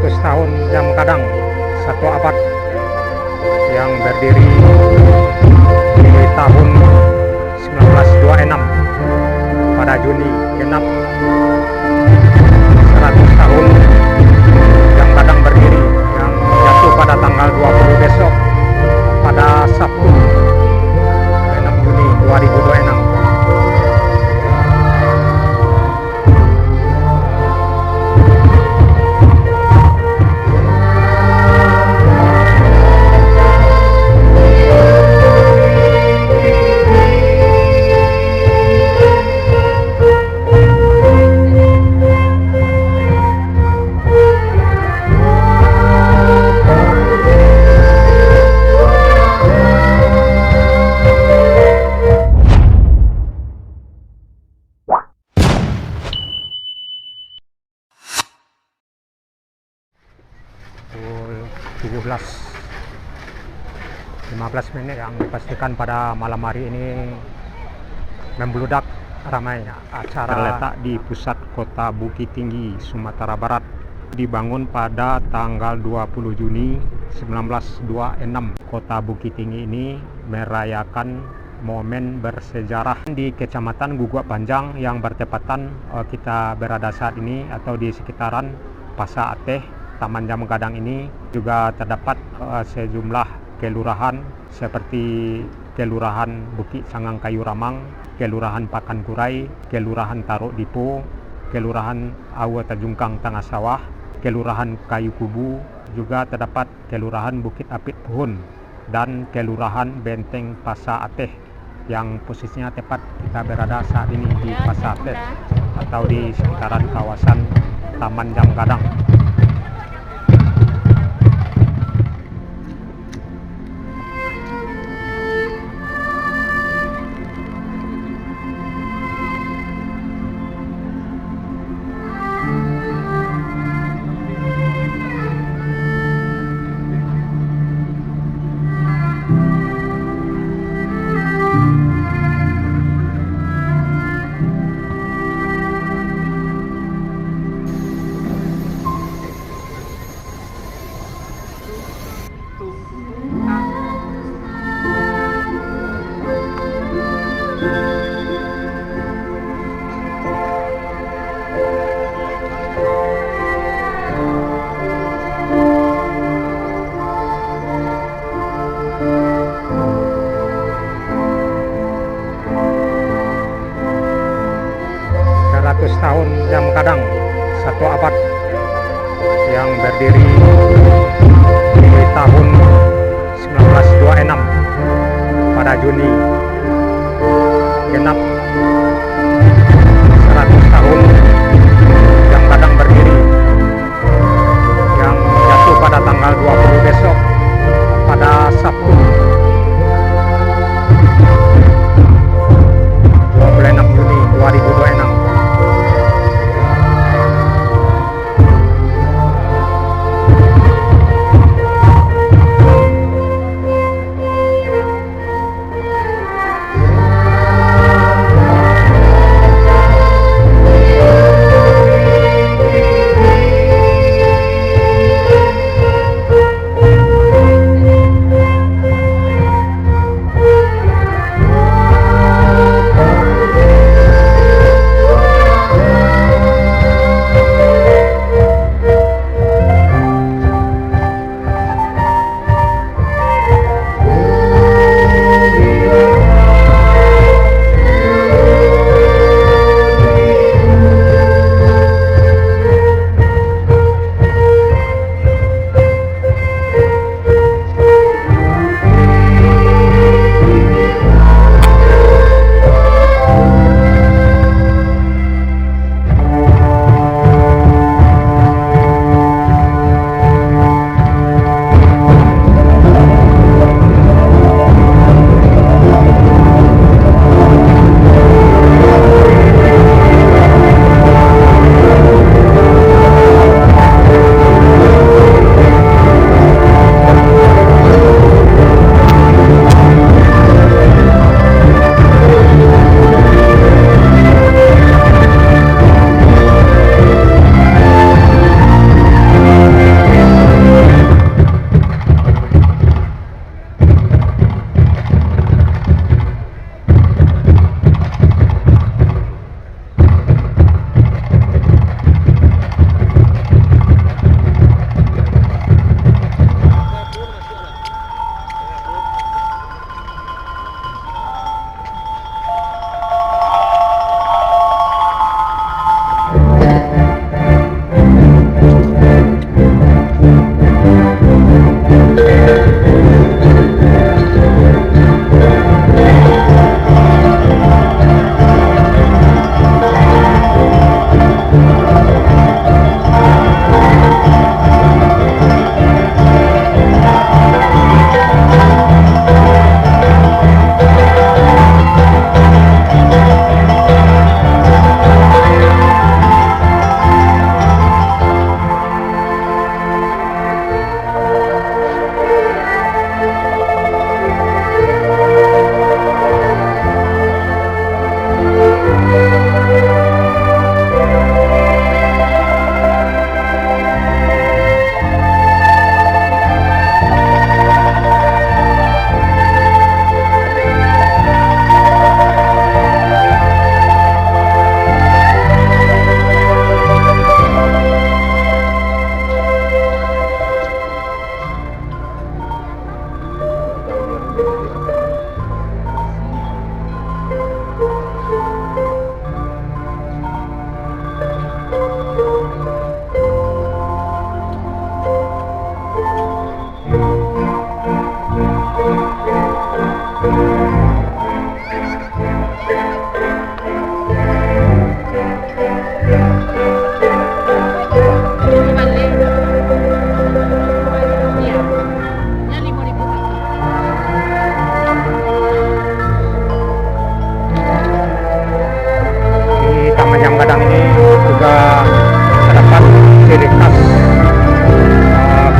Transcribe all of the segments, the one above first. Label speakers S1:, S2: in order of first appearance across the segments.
S1: 100 tahun Jam Kadang, satu abad yang berdiri di tahun 1926 pada Juni genap 100 tahun Jam Kadang berdiri, yang jatuh pada tanggal 20 besok pada Sabtu 6 Juni 2026. Pukul 17.15 yang dipastikan pada malam hari ini membludak ramai acara terletak di pusat kota Bukit Tinggi, Sumatera Barat. Dibangun pada tanggal 20 Juni 1926. Kota Bukit Tinggi ini merayakan momen bersejarah di Kecamatan Guguk Panjang yang bertepatan kita berada saat ini, atau di sekitaran Pasar Ateh, Taman Jam Kadang ini. Juga terdapat sejumlah kelurahan seperti Kelurahan Bukit Sangang Kayu Ramang, Kelurahan Pakan Kurai, Kelurahan Taruk Dipo, Kelurahan Awe Tajungkang Tengah Sawah, Kelurahan Kayu Kubu, juga terdapat Kelurahan Bukit Apit Puhun, dan Kelurahan Benteng Pasar Ateh, yang posisinya tepat kita berada saat ini di Pasar Ateh atau di sekitaran kawasan Taman Jam Kadang. Tahun Jam Kadang, satu abad yang berdiri di tahun 1926 pada Juni genap 100 tahun Jam Kadang berdiri, yang jatuh pada tanggal 20 besok pada Sabtu 26 Juni 2026.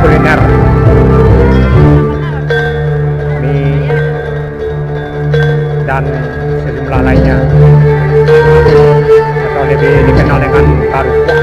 S1: kuliner mie dan sejumlah lainnya, atau lebih dikenal dengan karupuk.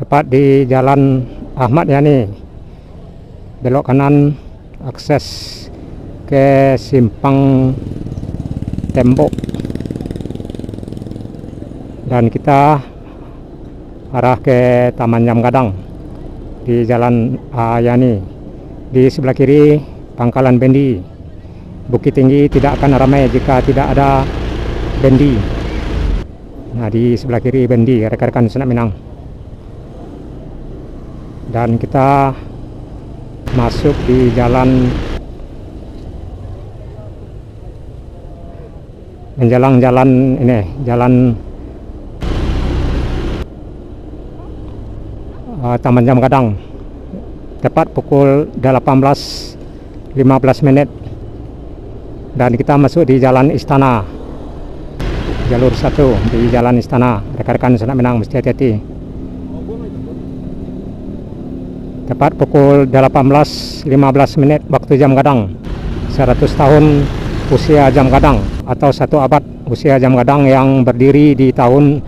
S1: tepat di Jalan Ahmad Yani, belok kanan akses ke Simpang Tembok, dan kita arah ke Taman Jam Gadang di Jalan Yani. Di sebelah kiri Pangkalan Bendi. Bukit Tinggi tidak akan ramai jika tidak ada bendi. Nah, di sebelah kiri bendi, rekan-rekan Senak Minang. Dan kita masuk di jalan menjelang jalan ini, jalan Taman Jam Gadang, tepat pukul 18.15, dan kita masuk di Jalan Istana, jalur 1 di Jalan Istana. Rekan-rekan Senak Minang mesti hati-hati. Tepat pukul 18.15 waktu Jam Gadang. 100 tahun usia Jam Gadang, atau 1 abad usia Jam Gadang yang berdiri di tahun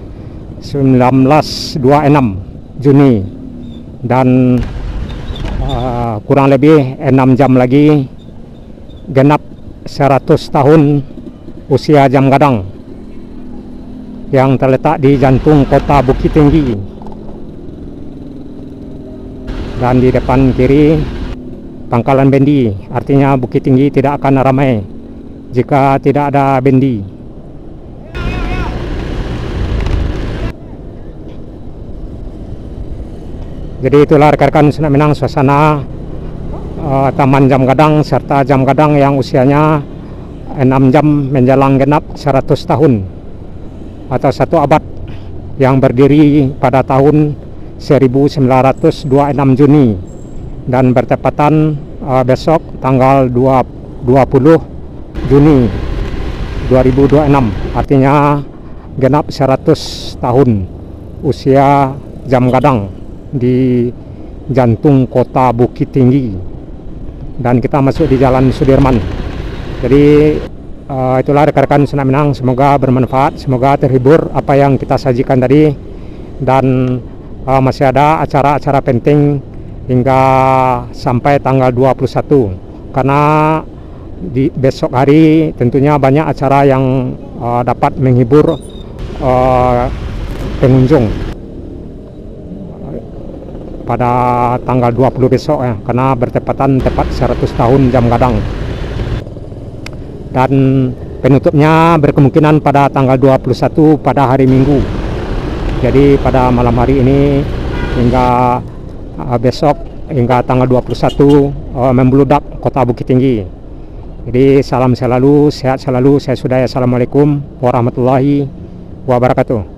S1: 1926 Juni. Dan kurang lebih 6 jam lagi genap 100 tahun usia Jam Gadang yang terletak di jantung kota Bukit Tinggi. Dan di depan kiri Pangkalan Bendi, artinya Bukit Tinggi tidak akan ramai jika tidak ada bendi. Jadi itulah rekan-rekan Senak Minang suasana Taman Jam Gadang serta Jam Gadang yang usianya 6 jam menjelang genap 100 tahun atau 1 abad, yang berdiri pada tahun 1926 Juni dan bertepatan besok tanggal 20 Juni 2026, artinya genap 100 tahun usia Jam Gadang di jantung kota Bukit Tinggi. Dan kita masuk di Jalan Sudirman. Jadi itulah rekan-rekan Senak Minang, semoga bermanfaat, semoga terhibur apa yang kita sajikan tadi. Dan masih ada acara-acara penting hingga sampai tanggal 21, karena di besok hari tentunya banyak acara yang dapat menghibur pengunjung pada tanggal 20 besok ya, karena bertepatan tepat 100 tahun Jam Gadang. Dan penutupnya berkemungkinan pada tanggal 21 pada hari Minggu. Jadi pada malam hari ini hingga besok hingga tanggal 21 membeludak kota Bukit Tinggi. Jadi salam selalu, sehat selalu. Saya Sudai, assalamualaikum warahmatullahi wabarakatuh.